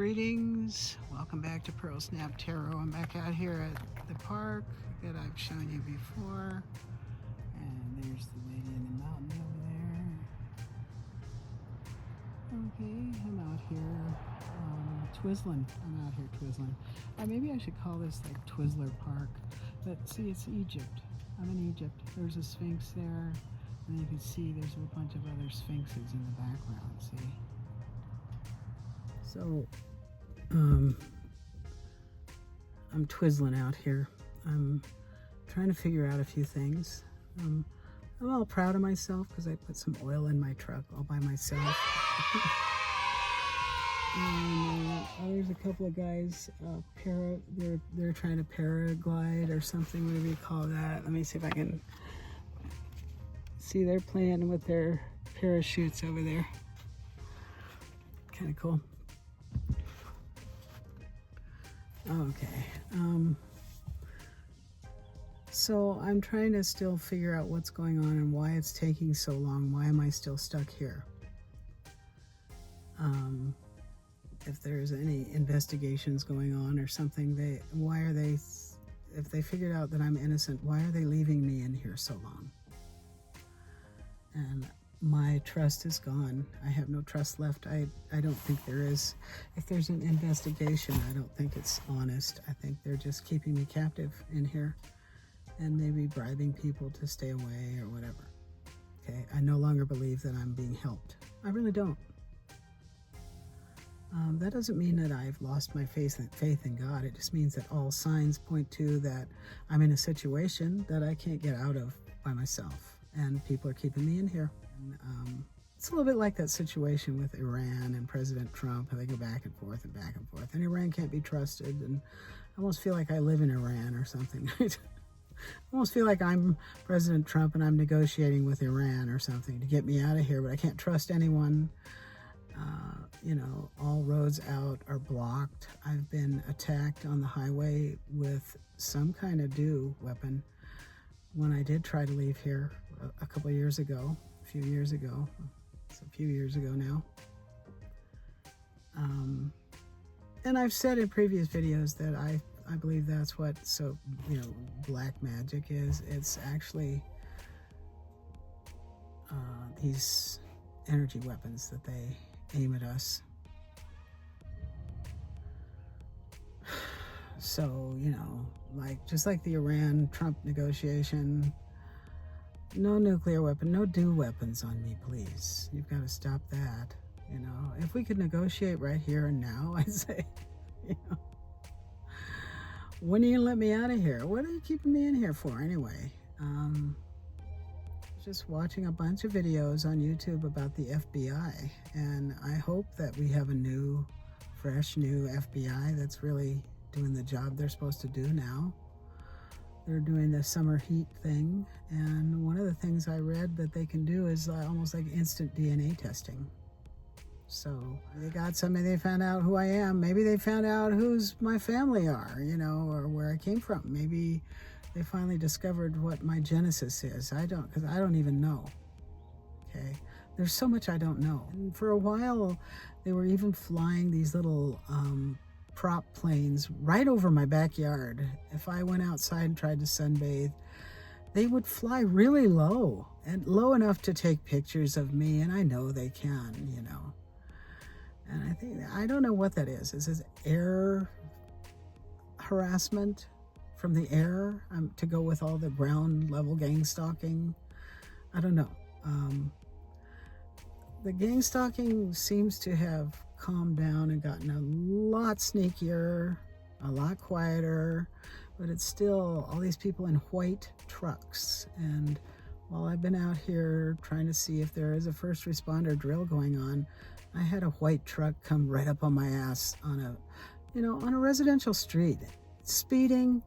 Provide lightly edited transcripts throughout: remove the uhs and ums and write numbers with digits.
Greetings, welcome back to Pearl Snap Tarot. I'm back out here at the park that I've shown you before. And there's the lady in the mountain over there. Okay, I'm out here twizzling. I'm out here twizzling. Maybe I should call this like TWIZZLER Park. But see, it's Egypt. I'm in Egypt. There's a sphinx there. And you can see there's a bunch of other sphinxes in the background, see? So, I'm twizzling out here. I'm trying to figure out a few things. I'm all proud of myself because I put some oil in my truck all by myself. And there's a couple of guys, they're trying to paraglide or something, whatever you call that. Let me see if I can see. They're playing with their parachutes over there. Kind of cool. Okay, so I'm trying to still figure out what's going on and why it's taking so long. Why am I still stuck here? If there's any investigations going on or something, if they figured out that I'm innocent, why are they leaving me in here so long? And my trust is gone. I have no trust left. I don't think there is. If there's an investigation, I don't think it's honest. I think they're just keeping me captive in here and maybe bribing people to stay away or whatever. Okay, I no longer believe that I'm being helped. I really don't. That doesn't mean that I've lost my faith in God. It just means that all signs point to that I'm in a situation that I can't get out of by myself, and people are keeping me in here. It's a little bit like that situation with Iran and President Trump, how they go back and forth and back and forth, and Iran can't be trusted, and I almost feel like I live in Iran or something. I almost feel like I'm President Trump and I'm negotiating with Iran or something to get me out of here, but I can't trust anyone. You know, all roads out are blocked. I've been attacked on the highway with some kind of weapon when I did try to leave here a couple years ago. A few years ago. It's a few years ago now. And I've said in previous videos that I believe that's what black magic is. It's actually these energy weapons that they aim at us. So, you know, just like the Iran-Trump negotiation, no nuclear weapon, no weapons on me, please. You've got to stop that. You know, if we could negotiate right here and now, I'd say, you know, when are you gonna let me out of here? What are you keeping me in here for anyway? Just watching a bunch of videos on YouTube about the FBI, and I hope that we have a fresh new FBI that's really doing the job they're supposed to do now. They're doing the summer heat thing, and one of the things I read that they can do is almost like instant DNA testing. So they got somebody, they found out who I am. Maybe they found out who's my family are, you know, or where I came from. Maybe they finally discovered what my genesis is. Because I don't even know. Okay, there's so much I don't know. And for a while, they were even flying these little prop planes right over my backyard. If I went outside and tried to sunbathe, they would fly really low, and low enough to take pictures of me, and I know they can, you know. And I don't know what that is. Is this air harassment from the air to go with all the ground level gang stalking? I don't know. The gang stalking seems to have calmed down and gotten a lot sneakier, a lot quieter, but it's still all these people in white trucks. And while I've been out here trying to see if there is a first responder drill going on, I had a white truck come right up on my ass on a residential street, speeding,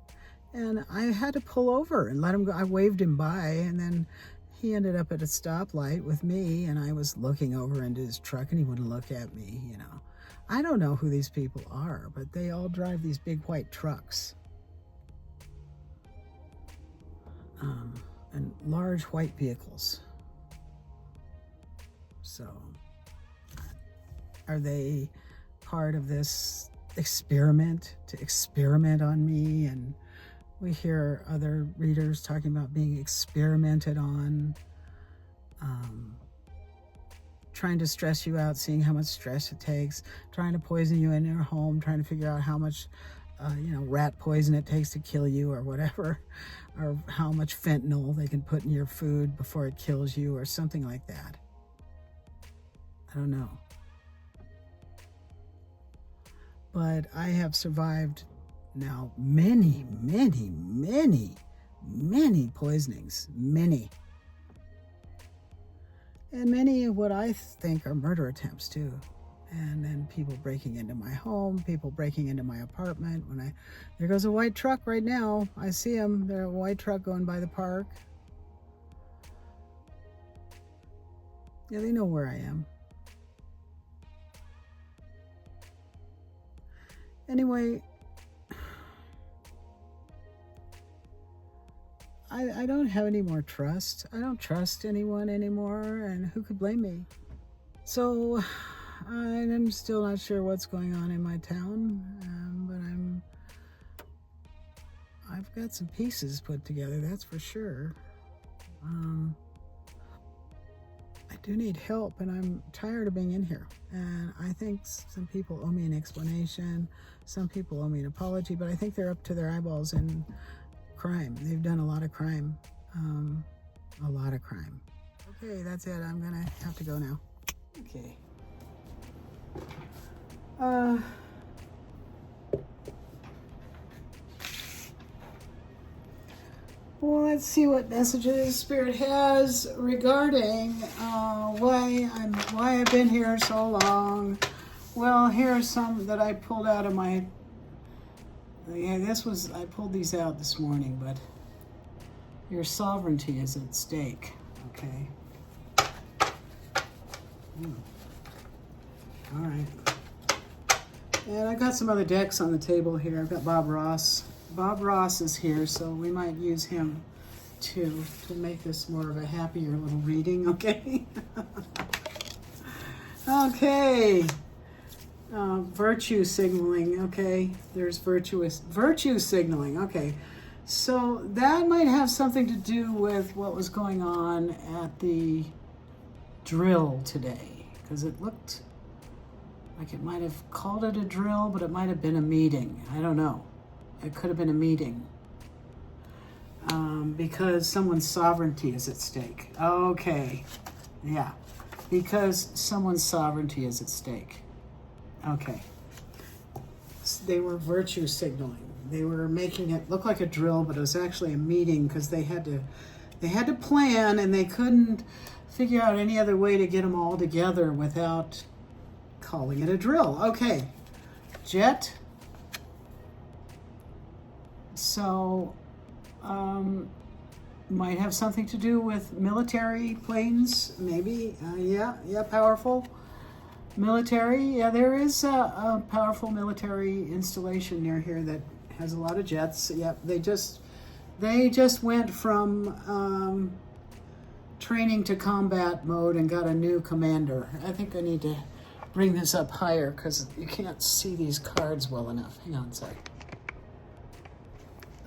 and I had to pull over and let him go. I waved him by, and then he ended up at a stoplight with me, and I was looking over into his truck, and he wouldn't look at me, you know. I don't know who these people are, but they all drive these big white trucks. And large white vehicles. So, are they part of this experiment, to experiment on me. And we hear other readers talking about being experimented on, trying to stress you out, seeing how much stress it takes, trying to poison you in your home, trying to figure out how much, rat poison it takes to kill you or whatever, or how much fentanyl they can put in your food before it kills you or something like that. I don't know. But I have survived now many, many, many, many poisonings, many. And many of what I think are murder attempts too. And then people breaking into my home, people breaking into my apartment. There goes a white truck right now. I see them. There's a white truck going by the park. Yeah, they know where I am. Anyway, I don't have any more trust. I don't trust anyone anymore, and who could blame me? So I'm still not sure what's going on in my town, but I've got some pieces put together, that's for sure. I do need help, and I'm tired of being in here. And I think some people owe me an explanation. Some people owe me an apology, but I think they're up to their eyeballs in crime. They've done a lot of crime. A lot of crime. Okay, that's it. I'm gonna have to go now. Okay. Well, let's see what messages Spirit has regarding why I've been here so long. Well, here's some that I pulled out of my. Yeah, I pulled these out this morning, but your sovereignty is at stake. Okay. All right. And I've got some other decks on the table here. I've got Bob Ross. Bob Ross is here, so we might use him too to make this more of a happier little reading, okay? Okay. Virtue signaling, okay? There's virtue signaling, okay. So that might have something to do with what was going on at the drill today, because it looked like it might have called it a drill, but it might have been a meeting. I don't know. It could have been a meeting because someone's sovereignty is at stake. Okay, yeah, because someone's sovereignty is at stake. Okay, they were virtue signaling. They were making it look like a drill, but it was actually a meeting because they had to plan, and they couldn't figure out any other way to get them all together without calling it a drill. Okay, Jet. So, might have something to do with military planes, maybe. Yeah, powerful military. Yeah, there is a powerful military installation near here that has a lot of jets. Yep, they just went from training to combat mode and got a new commander. I think I need to bring this up higher because you can't see these cards well enough. Hang on a sec.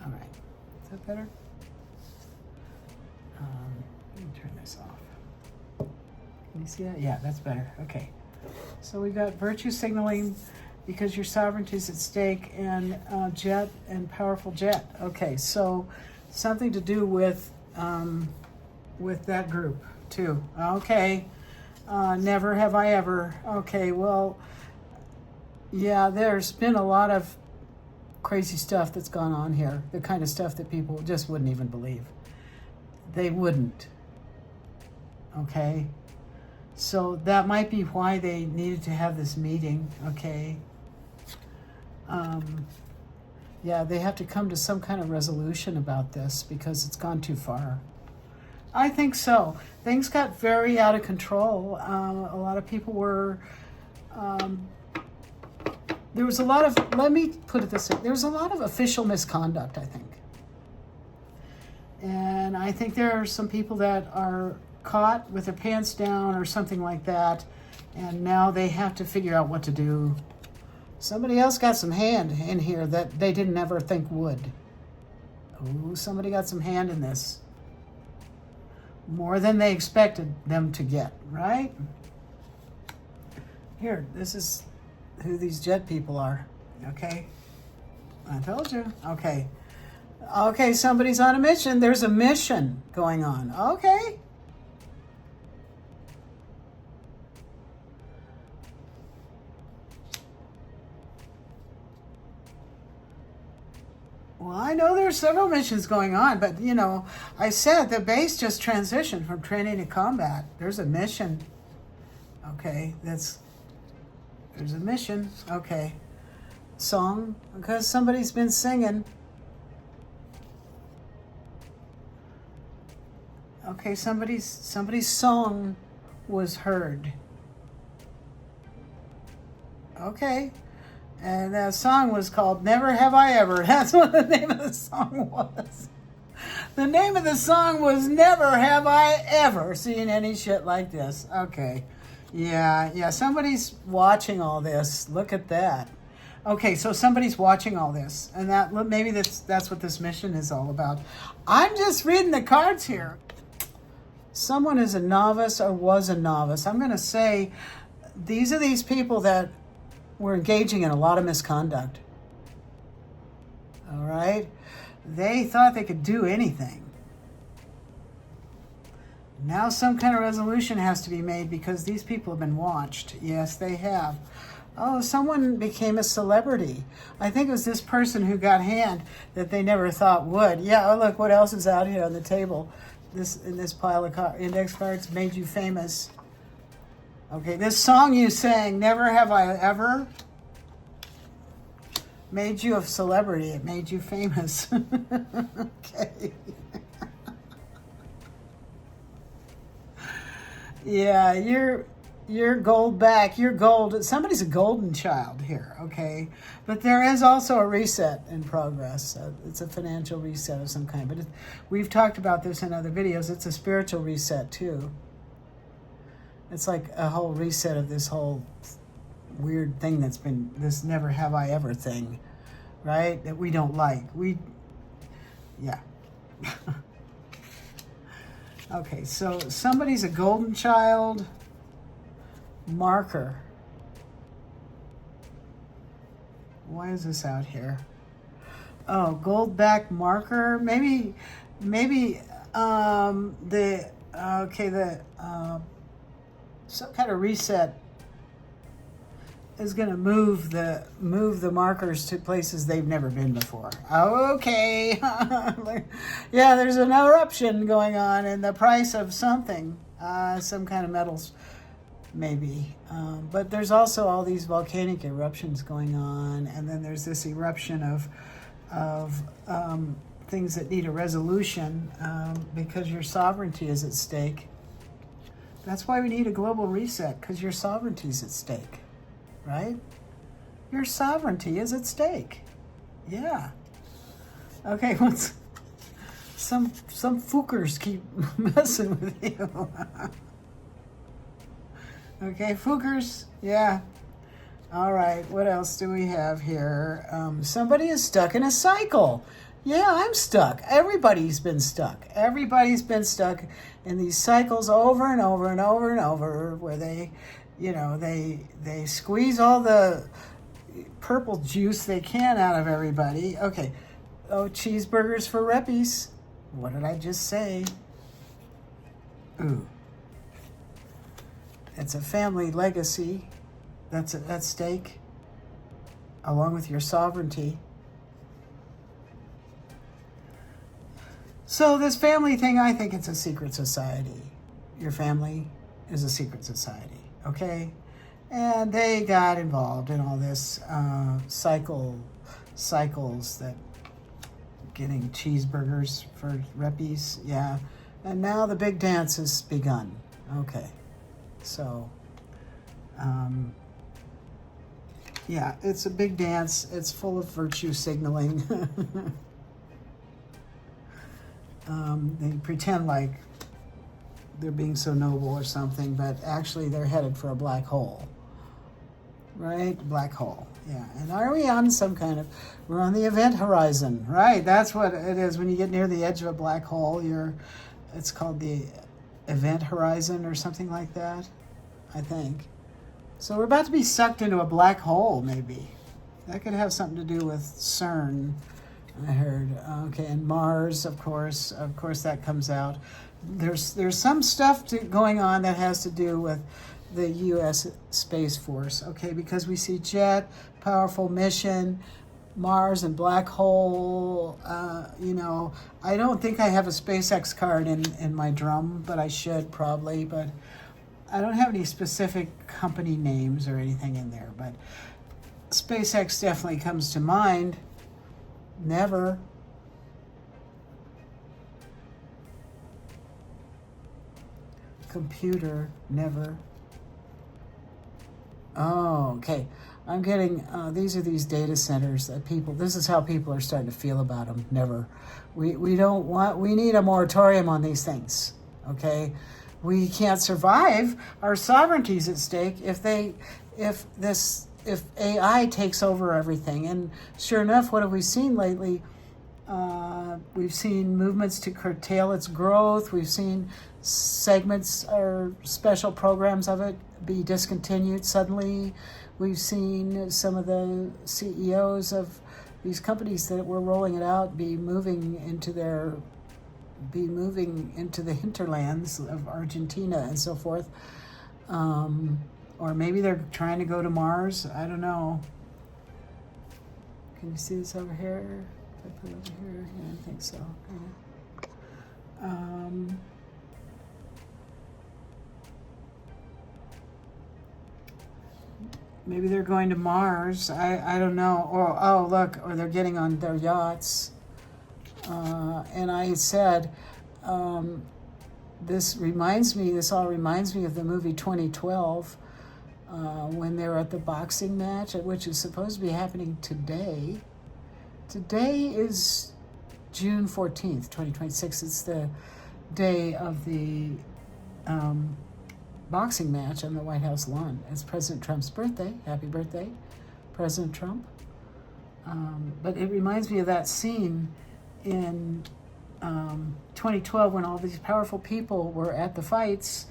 All right, is that better? Let me turn this off. Can you see that? Yeah, that's better. Okay. So we got virtue signaling because your sovereignty is at stake, and jet and powerful jet. Okay, so something to do with that group too. Okay, never have I ever. Okay, well, yeah, there's been a lot of crazy stuff that's gone on here. The kind of stuff that people just wouldn't even believe. They wouldn't. Okay. So that might be why they needed to have this meeting, okay? Yeah, they have to come to some kind of resolution about this because it's gone too far. I think so. Things got very out of control. A lot of people were, there was a lot of, let me put it this way, there was a lot of official misconduct, I think. And I think there are some people that are caught with their pants down or something like that, and now they have to figure out what to do Somebody else got some hand in here that they didn't ever think would. Oh, somebody got some hand in this. More than they expected them to get, right? Here, this is who these jet people are, okay? I told you, okay. Okay, somebody's on a mission. There's a mission going on, okay. Well, I know there's several missions going on, but you know, I said the base just transitioned from training to combat. There's a mission. Okay, there's a mission. Okay. Song, because somebody's been singing. Okay, somebody's song was heard. Okay. And that song was called Never Have I Ever. That's what the name of the song was. The name of the song was Never Have I Ever Seen Any Shit Like This. Okay. Yeah, somebody's watching all this. Look at that. Okay, so somebody's watching all this. And that maybe that's what this mission is all about. I'm just reading the cards here. Someone is a novice or was a novice. I'm going to say these are these people that were engaging in a lot of misconduct. All right? They thought they could do anything. Now some kind of resolution has to be made because these people have been watched. Yes, they have. Oh, someone became a celebrity. I think it was this person who got hand that they never thought would. Yeah, oh, look what else is out here on the table. In this pile of index cards made you famous. Okay, this song you sang, Never Have I Ever, made you a celebrity. It made you famous. Okay. Yeah, you're gold back. You're gold. Somebody's a golden child here, okay? But there is also a reset in progress. It's a financial reset of some kind. But we've talked about this in other videos. It's a spiritual reset, too. It's like a whole reset of this whole weird thing that's been this never have I ever thing, right? That we don't like. Yeah. Okay, so somebody's a golden child marker. Why is this out here? Oh, gold back marker. Maybe some kind of reset is going to move the markers to places they've never been before. Okay. Yeah, there's an eruption going on in the price of something, some kind of metals, maybe. But there's also all these volcanic eruptions going on, and then there's this eruption of things that need a resolution because your sovereignty is at stake. That's why we need a global reset, because your sovereignty is at stake. Right? Your sovereignty is at stake. Yeah. Okay, what's some fookers keep messing with you. Okay, fookers. Yeah. All right, what else do we have here? Somebody is stuck in a cycle. Yeah, I'm stuck. Everybody's been stuck. Everybody's been stuck in these cycles over and over and over and over where they squeeze all the purple juice they can out of everybody. Okay. Oh, cheeseburgers for reppies. What did I just say? Ooh. It's a family legacy that's at stake, along with your sovereignty. So this family thing, I think it's a secret society. Your family is a secret society. Okay, and they got involved in all this cycles that getting cheeseburgers for reppies, yeah, and now the big dance has begun. Okay, so yeah, it's a big dance. It's full of virtue signaling. They pretend like they're being so noble or something, but actually they're headed for a black hole. right? Black hole. Yeah. And are we on some kind of, we're on the event horizon, right? That's what it is. When you get near the edge of a black hole, it's called the event horizon or something like that, I think. So we're about to be sucked into a black hole, maybe. That could have something to do with CERN, I heard. Okay, and Mars, of course that comes out. There's some stuff going on that has to do with the U.S. Space Force, okay, because we see jet, powerful mission, Mars and black hole. I don't think I have a SpaceX card in my drum, but I should probably, but I don't have any specific company names or anything in there, but SpaceX definitely comes to mind. Never. Computer, never. Oh, okay. I'm getting, these are these data centers that this is how people are starting to feel about them. Never. We need a moratorium on these things, okay? We can't survive. Our sovereignty's at stake if AI takes over everything. And sure enough, what have we seen lately? We've seen movements to curtail its growth. We've seen segments or special programs of it be discontinued suddenly. We've seen some of the CEOs of these companies that were rolling it out be moving into the hinterlands of Argentina and so forth. Or maybe they're trying to go to Mars. I don't know. Can you see this over here? If I put it over here? Yeah, I think so. Yeah. Maybe they're going to Mars. I don't know. Or they're getting on their yachts. And I said, this all reminds me of the movie 2012, when they were at the boxing match, which is supposed to be happening today. Today is June 14th, 2026. It's the day of the boxing match on the White House lawn. It's President Trump's birthday. Happy birthday, President Trump. But it reminds me of that scene in 2012 when all these powerful people were at the fights,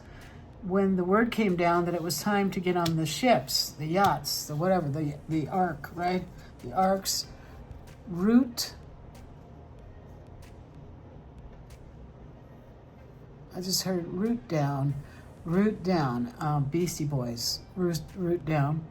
when the word came down that it was time to get on the ships, the yachts, the whatever, the ark, right? The arks, I just heard root down, Beastie Boys, root down.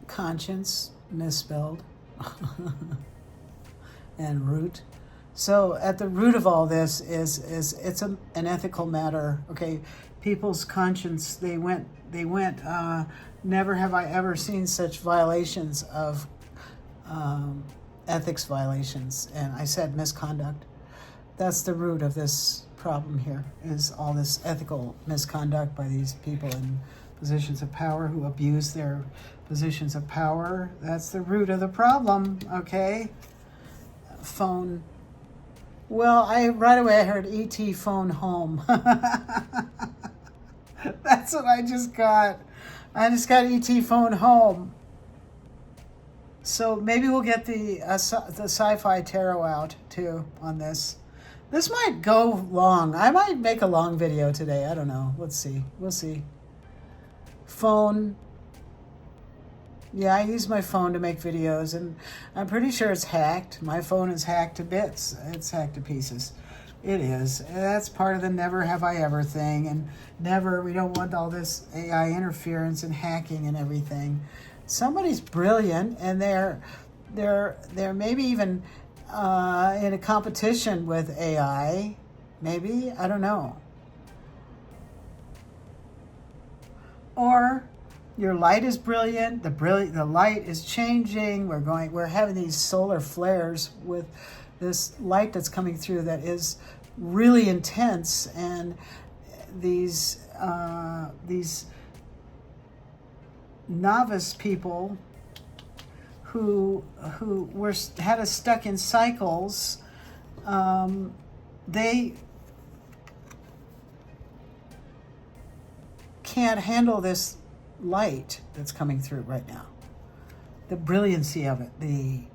Conscience, misspelled, and root. So at the root of all this is it's an ethical matter. Okay, people's conscience. They went. Never have I ever seen such violations of ethics violations, and I said misconduct. That's the root of this problem here. Is all this ethical misconduct by these people in positions of power who abuse their positions of power. That's the root of the problem. Okay. Phone. Well, right away I heard ET phone home. That's what I just got. I just got ET phone home. So maybe we'll get the sci-fi tarot out too on this. This might go long. I might make a long video today. I don't know. Let's see. We'll see. Phone. Yeah, I use my phone to make videos, and I'm pretty sure it's hacked. My phone is hacked to bits. It's hacked to pieces. It is. That's part of the never have I ever thing, and we don't want all this AI interference and hacking and everything. Somebody's brilliant, and they're maybe even in a competition with AI. Maybe, I don't know. Or your light is brilliant. The light is changing. We're having these solar flares with this light that's coming through that is really intense, and these novice people had us stuck in cycles, they can't handle this light that's coming through right now. The brilliancy of it, they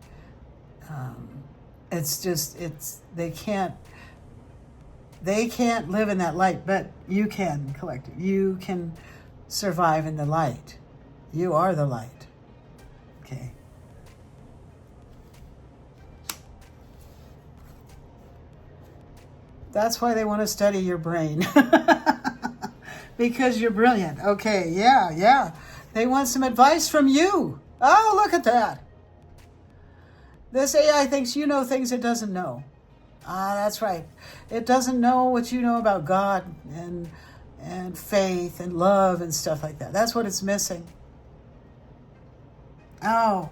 can't live in that light, but you can, collective. You can survive in the light. You are the light. Okay. That's why they want to study your brain. Because you're brilliant. Okay, yeah. They want some advice from you. Oh, look at that. This AI thinks you know things it doesn't know. Ah, that's right. It doesn't know what you know about God and faith and love and stuff like that. That's what it's missing. Oh,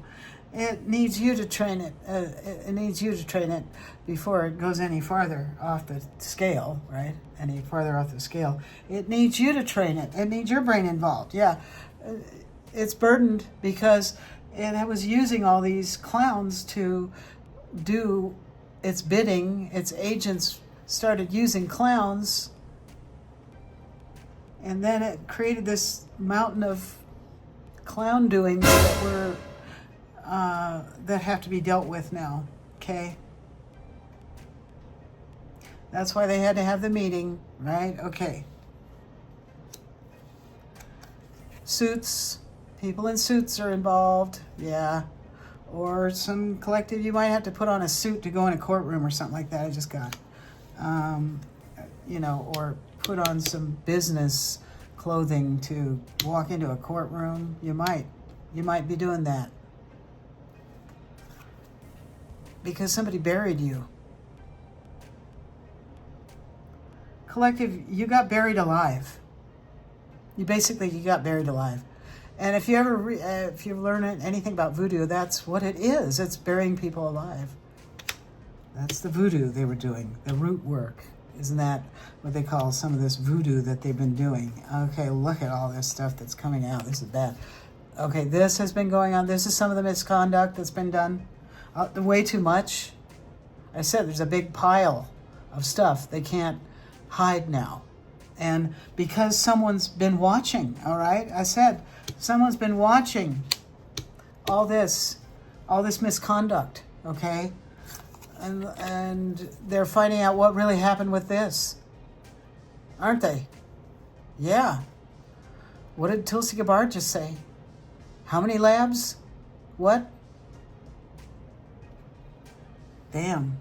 it needs you to train it. It needs you to train it before it goes any farther off the scale, right? Any farther off the scale. It needs you to train it. It needs your brain involved. Yeah. It's burdened because it was using all these clowns to do its bidding. Its agents started using clowns, and then it created this mountain of clown doings that were that have to be dealt with now. Okay, that's why they had to have the meeting, right? Okay. Suits, people in suits are involved, yeah. Or some collective, you might have to put on a suit to go in a courtroom or something like that. I just got, or put on some business clothing to walk into a courtroom. You might be doing that because somebody buried you. Collective, you got buried alive. You got buried alive. And if you ever, if you learn anything about voodoo, that's what it is. It's burying people alive. That's the voodoo they were doing, the root work. Isn't that what they call some of this voodoo that they've been doing? Okay, look at all this stuff that's coming out. This is bad. Okay, this has been going on. This is some of the misconduct that's been done. Way too much. I said there's a big pile of stuff they can't hide now. And because someone's been watching, all right? I said someone's been watching all this misconduct, okay? And they're finding out what really happened with this, aren't they? Yeah. What did Tulsi Gabbard just say? How many labs? What? Damn.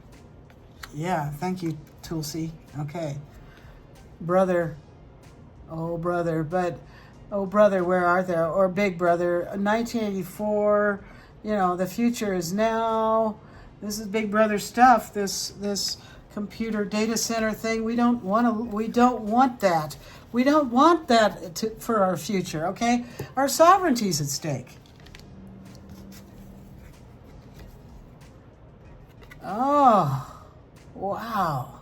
Yeah, thank you, Tulsi. Okay. Brother. Oh, brother. But, oh, brother, where are they? Or big brother. 1984, the future is now. This is big brother stuff. This computer data center thing. We don't want that. We don't want that for our future, okay? Our sovereignty's at stake. Oh, wow.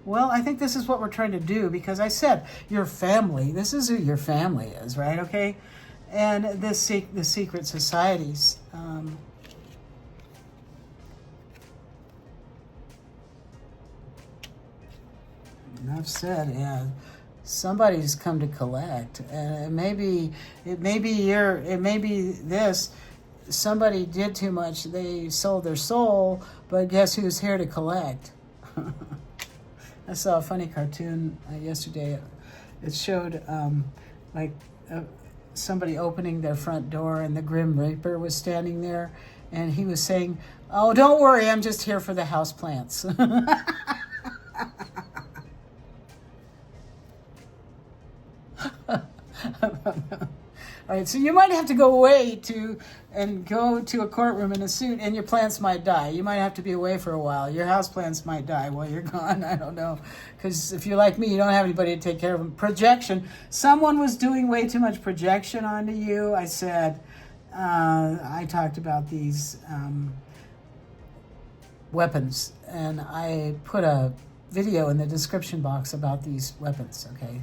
Well, I think this is what we're trying to do because I said your family. This is who your family is, right? Okay, and the secret societies. Enough said. Yeah, somebody's come to collect, and it may be this. Somebody did too much. They sold their soul, but guess who's here to collect? I saw a funny cartoon yesterday. It showed somebody opening their front door, and the Grim Reaper was standing there, and he was saying, "Oh, don't worry, I'm just here for the house plants." All right, so you might have to go away to a courtroom in a suit, and your plants might die. You might have to be away for a while. Your house plants might die while you're gone. I don't know, because if you're like me, you don't have anybody to take care of them. Projection. Someone was doing way too much projection onto you. I said, I talked about these weapons, and I put a video in the description box about these weapons. Okay,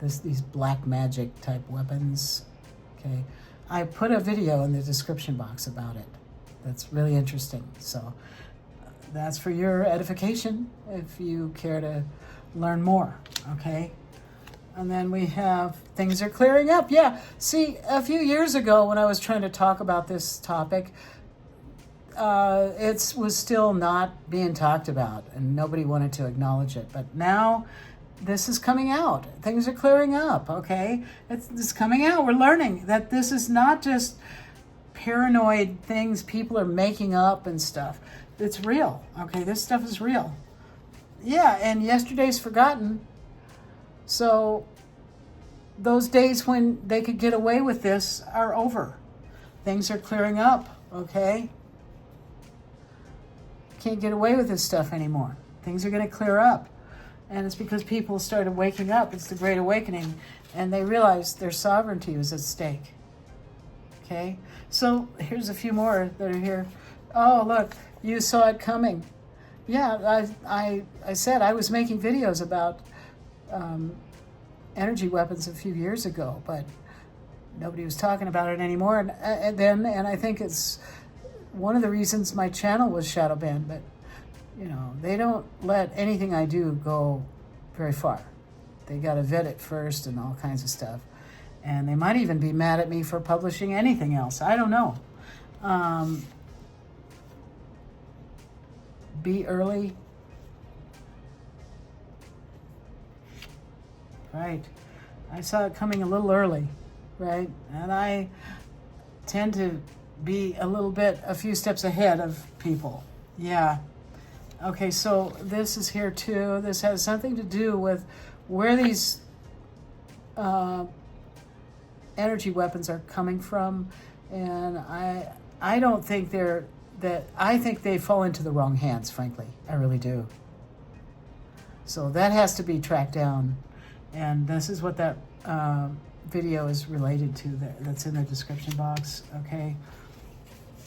these black magic type weapons. Okay, I put a video in the description box about it. That's really interesting. So that's for your edification if you care to learn more, okay? And then we have things are clearing up. Yeah, see, a few years ago when I was trying to talk about this topic, it was still not being talked about and nobody wanted to acknowledge it. But now this is coming out. Things are clearing up, okay? It's coming out. We're learning that this is not just paranoid things people are making up and stuff. It's real, okay? This stuff is real. Yeah, and yesterday's forgotten. So those days when they could get away with this are over. Things are clearing up, okay? Can't get away with this stuff anymore. Things are going to clear up. And it's because people started waking up. It's the Great Awakening. And they realized their sovereignty was at stake. Okay? So here's a few more that are here. Oh, look, you saw it coming. Yeah, I said I was making videos about energy weapons a few years ago, but nobody was talking about it anymore. And I think it's one of the reasons my channel was shadow banned. But you know, they don't let anything I do go very far. They got to vet it first and all kinds of stuff. And they might even be mad at me for publishing anything else. I don't know. Be early. Right. I saw it coming a little early, right? And I tend to be a few steps ahead of people. Yeah. Okay, so this is here too. This has something to do with where these energy weapons are coming from. And I don't think I think they fall into the wrong hands, frankly. I really do. So that has to be tracked down. And this is what that video is related to that's in the description box, okay?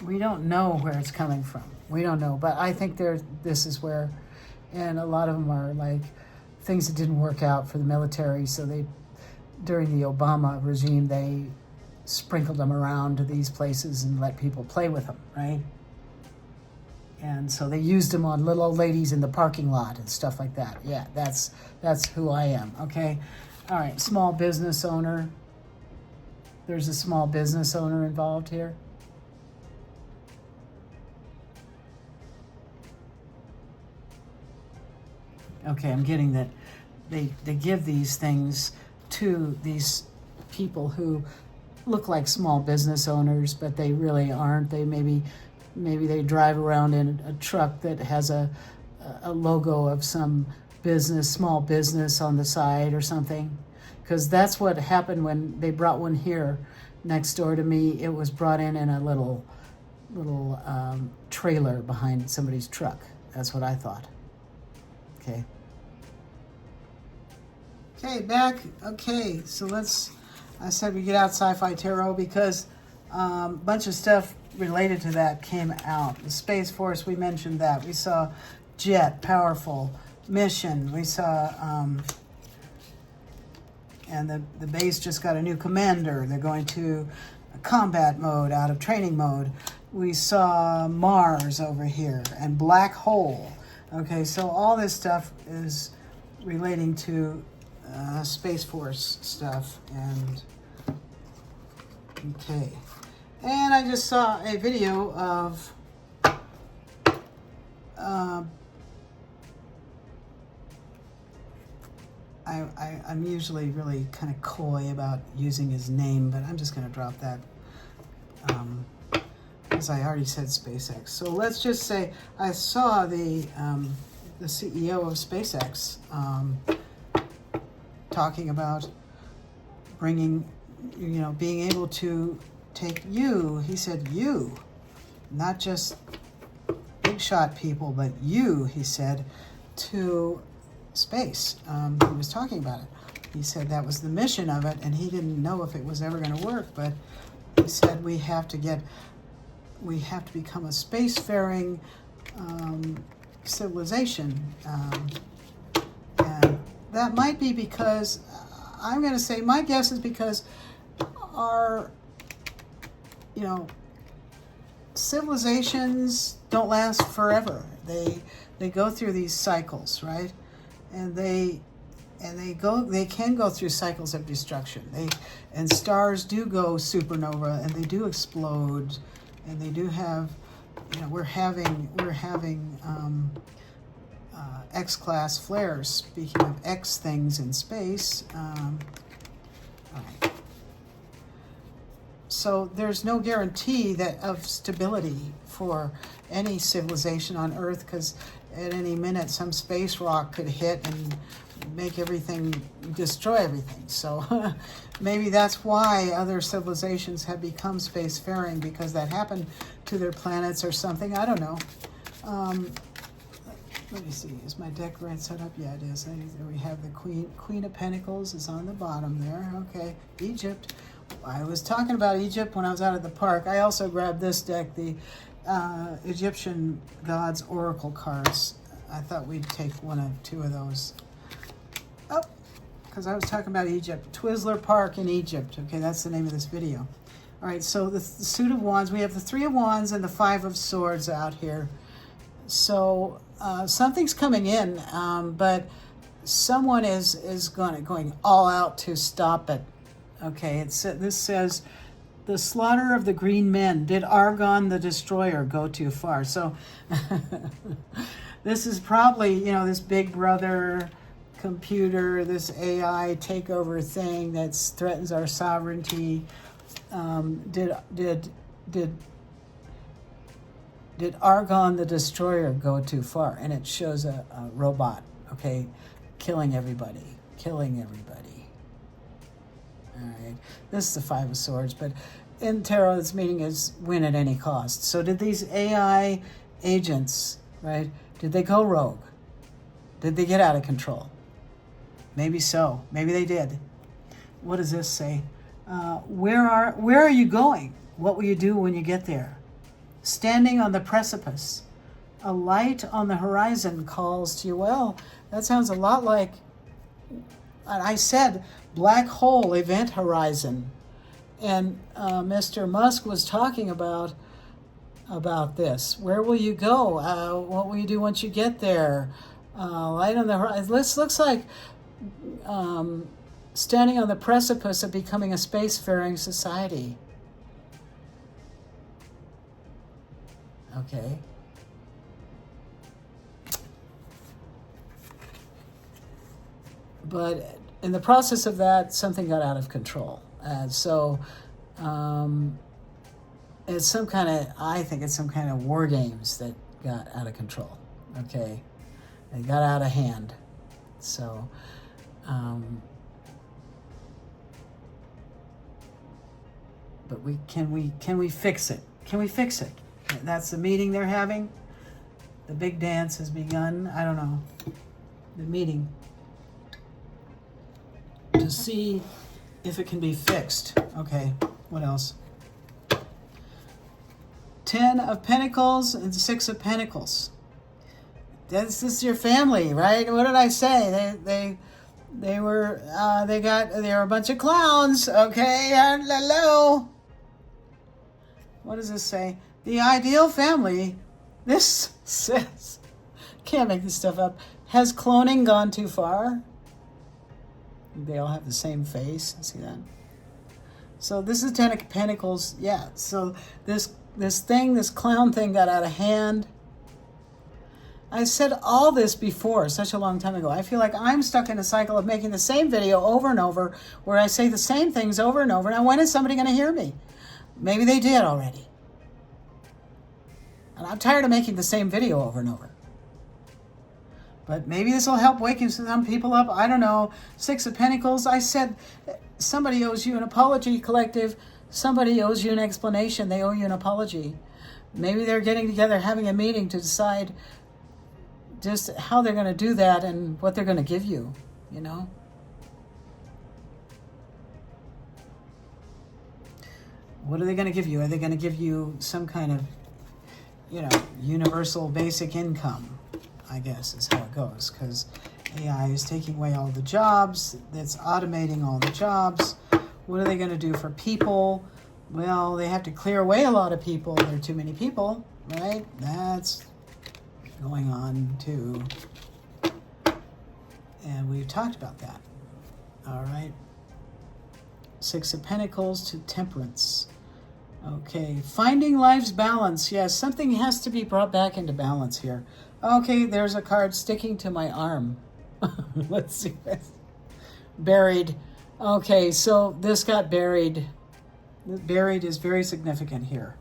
We don't know where it's coming from. We don't know, but I think this is where, and a lot of them are like things that didn't work out for the military, so during the Obama regime, they sprinkled them around to these places and let people play with them, right? And so they used them on little old ladies in the parking lot and stuff like that. Yeah, that's who I am, okay? All right, small business owner. There's a small business owner involved here. Okay, I'm getting that they give these things to these people who look like small business owners, but they really aren't. They maybe they drive around in a truck that has a logo of some small business on the side or something. Because that's what happened when they brought one here next door to me. It was brought in a little trailer behind somebody's truck. That's what I thought. Okay. Okay, back. Okay, so I said we get out Sci-Fi Tarot because a bunch of stuff related to that came out. The Space Force, we mentioned that. We saw Jet, Powerful, Mission. We saw, and the base just got a new commander. They're going to a combat mode out of training mode. We saw Mars over here and Black Hole. Okay, so all this stuff is relating to Space Force stuff. And okay, and I just saw a video of I'm usually really kind of coy about using his name, but I'm just going to drop that as I already said SpaceX. So let's just say I saw the CEO of SpaceX talking about being able to take he said you, not just big shot people, but he said, to space. He was talking about it. He said that was the mission of it, and he didn't know if it was ever going to work, but he said we have to become a spacefaring civilization. And that might be because, I'm going to say, my guess is because our you know, civilizations don't last forever. They go through these cycles, right? And they can go through cycles of destruction. And stars do go supernova, and they do explode, and they do have, you know, we're having X-class flares. Speaking of X things in space, all right. So there's no guarantee of stability for any civilization on Earth, because at any minute some space rock could hit and make everything, destroy everything. So maybe that's why other civilizations have become spacefaring, because that happened to their planets or something. I don't know. Let me see, is my deck right set up? Yeah, it is. We have the Queen of Pentacles is on the bottom there. Okay, Egypt. I was talking about Egypt when I was out at the park. I also grabbed this deck, the Egyptian Gods Oracle cards. I thought we'd take one of two of those. Oh, because I was talking about Egypt. TWIZZLER Park in Egypt. Okay, that's the name of this video. All right, so the suit of wands. We have the 3 of wands and the 5 of swords out here. So something's coming in, but someone is going all out to stop it. Okay, this says, the slaughter of the green men. Did Argon the Destroyer go too far? So this is probably, you know, this big brother computer, this AI takeover thing that threatens our sovereignty. Did Argon the Destroyer go too far? And it shows a robot, okay, killing everybody. All right, this is the 5 of swords, but in tarot, its meaning is win at any cost. So did these AI agents, right, did they go rogue? Did they get out of control? Maybe so. Maybe they did. What does this say? Where are you going? What will you do when you get there? Standing on the precipice. A light on the horizon calls to you. Well, that sounds a lot like, I said, black hole event horizon. And Mr. Musk was talking about this. Where will you go? What will you do once you get there? Light on the horizon. This looks like standing on the precipice of becoming a spacefaring society. Okay. But in the process of that, something got out of control. So it's some kind of, I think it's some kind of war games that got out of control. Okay. They got out of hand. So, but can we fix it? Can we fix it? That's the meeting they're having. The big dance has begun. I don't know. The meeting to see if it can be fixed. Okay, what else? 10 of Pentacles and 6 of Pentacles. This is your family, right? What did I say? They were a bunch of clowns. Okay, hello. What does this say? The ideal family. This says, can't make this stuff up. Has cloning gone too far? They all have the same face. See that? So this is 10 of Pentacles. Yeah. So this clown thing got out of hand. I said all this before, such a long time ago. I feel like I'm stuck in a cycle of making the same video over and over, where I say the same things over and over. Now, when is somebody going to hear me? Maybe they did already. And I'm tired of making the same video over and over. But maybe this will help waking some people up. I don't know. 6 of Pentacles. I said somebody owes you an apology, collective. Somebody owes you an explanation. They owe you an apology. Maybe they're getting together, having a meeting to decide just how they're going to do that and what they're going to give you, you know? What are they going to give you? Are they going to give you some kind of, you know, universal basic income? I guess is how it goes, because AI is taking away all the jobs. It's automating all the jobs. What are they going to do for people? Well, they have to clear away a lot of people. There are too many people, right? That's going on too. And we've talked about that. All right. Six of Pentacles to Temperance. Okay, finding life's balance. Yes, something has to be brought back into balance here. Okay, there's a card sticking to my arm. Let's see this. Buried. Okay, so this got buried. Buried is very significant here.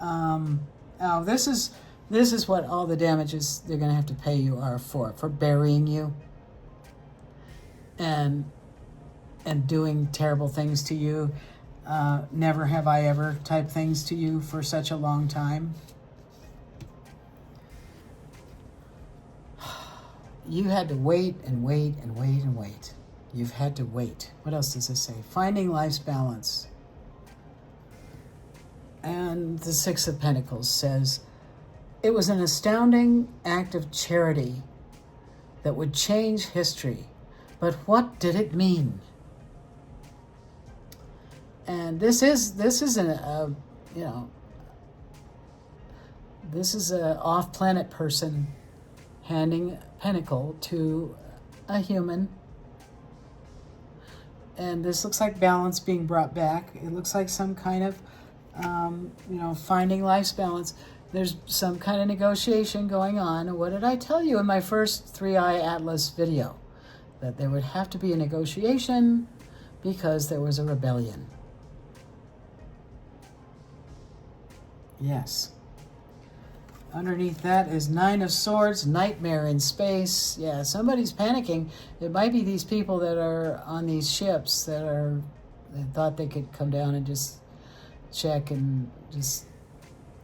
Oh, this is what all the damages they're going to have to pay you are for burying you and doing terrible things to you. Never have I ever type things to you for such a long time. You had to wait and wait and wait and wait. You've had to wait. What else does this say? Finding life's balance. And the Six of Pentacles says, it was an astounding act of charity that would change history. But what did it mean? And this is an off-planet person handing a pentacle to a human. And this looks like balance being brought back. It looks like some kind of, finding life's balance. There's some kind of negotiation going on. What did I tell you in my first 3-Eye Atlas video? That there would have to be a negotiation because there was a rebellion. Yes. Underneath that is Nine of Swords, Nightmare in Space. Yeah, somebody's panicking. It might be these people that are on these ships that thought they could come down and just check and just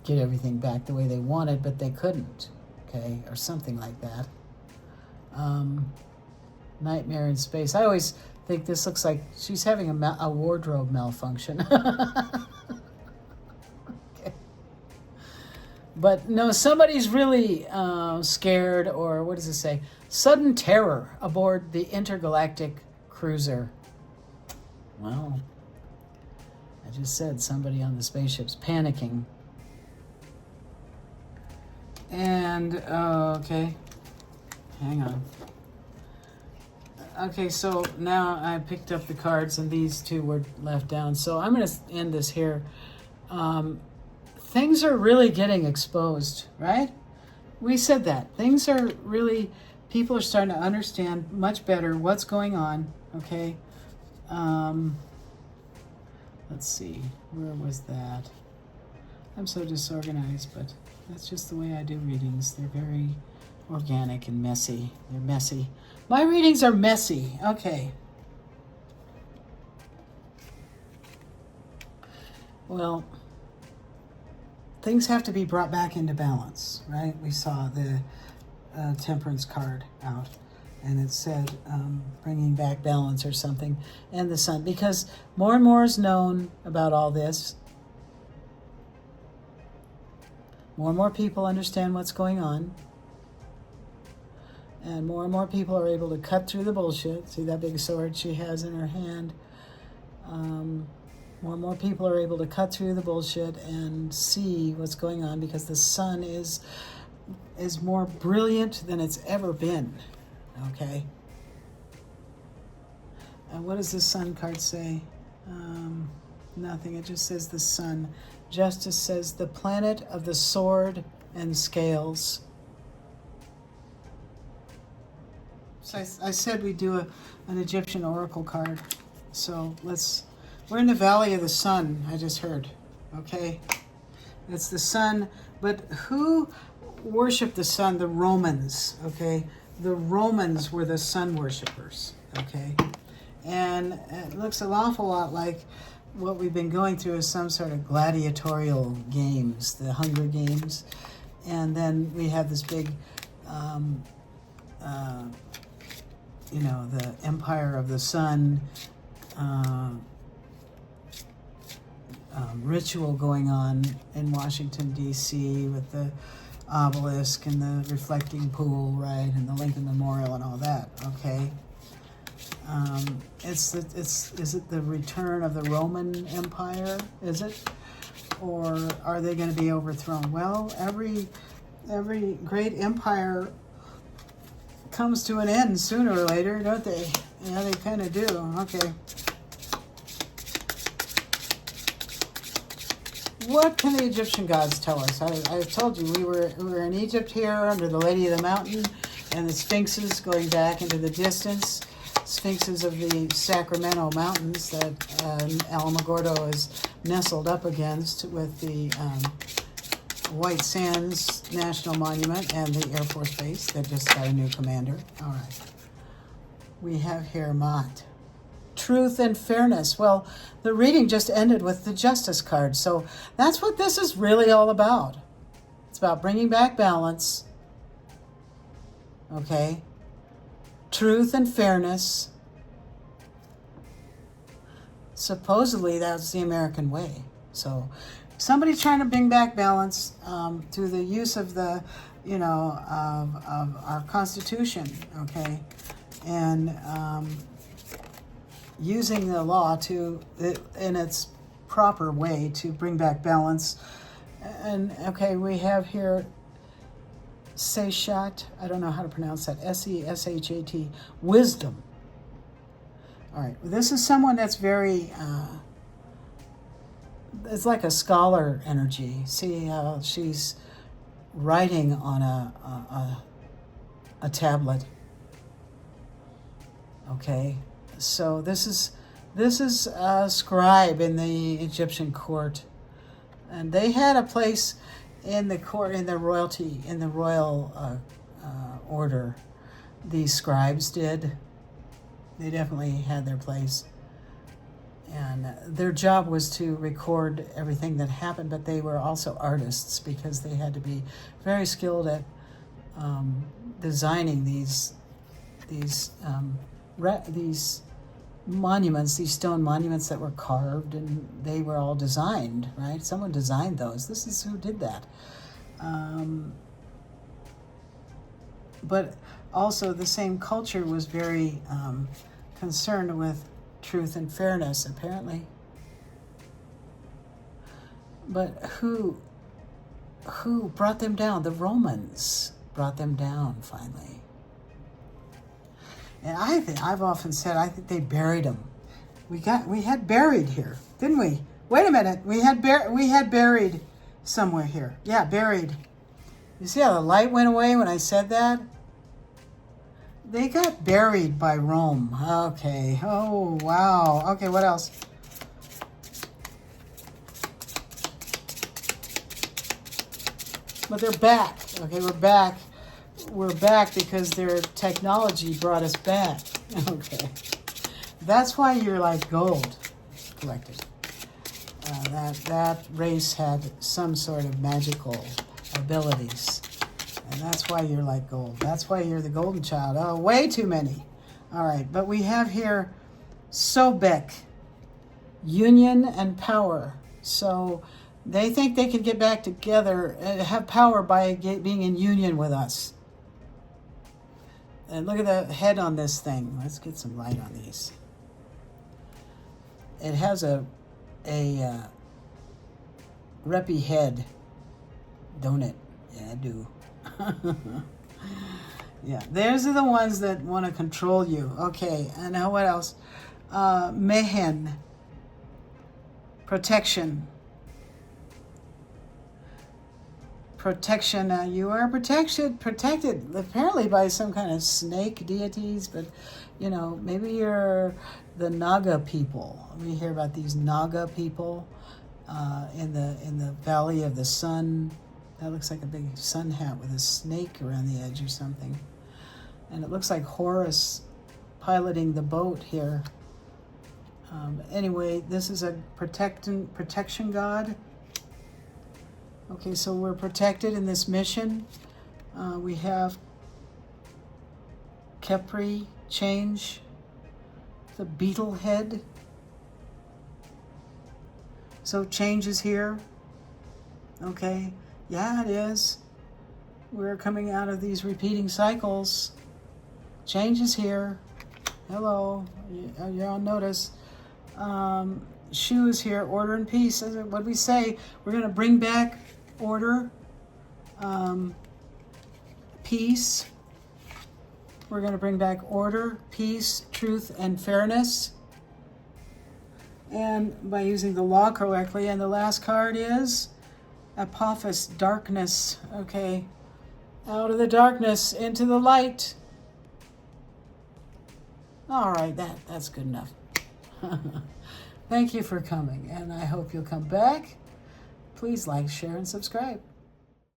get everything back the way they wanted, but they couldn't, okay, or something like that. Nightmare in Space. I always think this looks like she's having a wardrobe malfunction. Okay. But no, somebody's really scared, or what does it say? Sudden terror aboard the intergalactic cruiser. Well, I just said somebody on the spaceship's panicking. And, okay, hang on. Okay, so now I picked up the cards and these two were left down. So I'm going to end this here. Things are really getting exposed, right? We said that. Things are really, people are starting to understand much better what's going on, okay? Let's see, where was that? I'm so disorganized, but that's just the way I do readings. They're very organic and messy. They're messy. My readings are messy. Okay. Well, things have to be brought back into balance, right? We saw the Temperance card out, and it said bringing back balance or something, and the Sun, because more and more is known about all this. More and more people understand what's going on. And more people are able to cut through the bullshit. See that big sword she has in her hand? More and more people are able to cut through the bullshit and see what's going on, because the Sun is more brilliant than it's ever been. Okay? And what does the Sun card say? Nothing. It just says the Sun. Justice says the planet of the sword and scales. So I said we'd do an Egyptian oracle card. So we're in the Valley of the Sun, I just heard. Okay? It's the Sun. But who worshiped the Sun? The Romans. Okay? The Romans were the sun worshippers. Okay? And it looks an awful lot like what we've been going through is some sort of gladiatorial games, the Hunger Games. And then we have this big, the Empire of the Sun ritual going on in Washington, D.C. with the obelisk and the reflecting pool, right, and the Lincoln Memorial and all that, okay? Is it the return of the Roman Empire? Is it? Or are they going to be overthrown? Well, every great empire comes to an end sooner or later, don't they? Yeah, they kind of do. Okay. What can the Egyptian gods tell us? I told you we were in Egypt here under the Lady of the Mountain, and the sphinxes going back into the distance. Sphinxes of the Sacramento Mountains that Alamogordo is nestled up against, with the White Sands National Monument and the Air Force Base that just got a new commander. All right. We have here Mott. Truth and fairness. Well, the reading just ended with the Justice card, so that's what this is really all about. It's about bringing back balance. Okay? Truth and fairness. Supposedly that's the American way. So somebody's trying to bring back balance through the use of the, of our Constitution, okay? And using the law in its proper way to bring back balance. And okay, we have here Seshat, I don't know how to pronounce that, S-E-S-H-A-T, wisdom. All right, this is someone that's very, it's like a scholar energy. See how she's writing on a tablet. Okay, so this is a scribe in the Egyptian court, and they had a place in the court, in the royalty, in the royal order. These scribes did. They definitely had their place. And their job was to record everything that happened, but they were also artists because they had to be very skilled at designing these monuments, these stone monuments that were carved, and they were all designed, right? Someone designed those. This is who did that. But also the same culture was very concerned with truth and fairness, apparently. But who brought them down? The Romans brought them down finally. And I've often said, I think they buried them. We had buried here, didn't we? Wait a minute, we had buried somewhere here. Yeah, buried. You see how the light went away when I said that? They got buried by Rome. Okay. Oh, wow. Okay, what else? But they're back. Okay, we're back. We're back because their technology brought us back. Okay. That's why you're like gold collected. That race had some sort of magical abilities. And that's why you're like gold. That's why you're the golden child. Oh, way too many. All right, but we have here Sobek, union and power. So they think they can get back together, have power by being in union with us. And look at the head on this thing. Let's get some light on these. It has a reppy head, don't it? Yeah, I do. Yeah, those are the ones that want to control you. Okay, and now what else? Mehen, protection. Protection. You are protected apparently by some kind of snake deities, but maybe you're the Naga people. We hear about these Naga people in the Valley of the Sun. That looks like a big sun hat with a snake around the edge or something. And it looks like Horus piloting the boat here. Anyway, this is a protection god. Okay, so we're protected in this mission. We have Kepri, change, the beetle head. So change is here. Okay. Yeah, it is. We're coming out of these repeating cycles. Change is here. Hello. You're on notice. Shu is here. Order and peace. What we say? We're going to bring back order, peace. We're going to bring back order, peace, truth, and fairness. And by using the law correctly. And the last card is Apophis, darkness. Okay. Out of the darkness into the light. All right, that's good enough. Thank you for coming, and I hope you'll come back. Please like, share, and subscribe.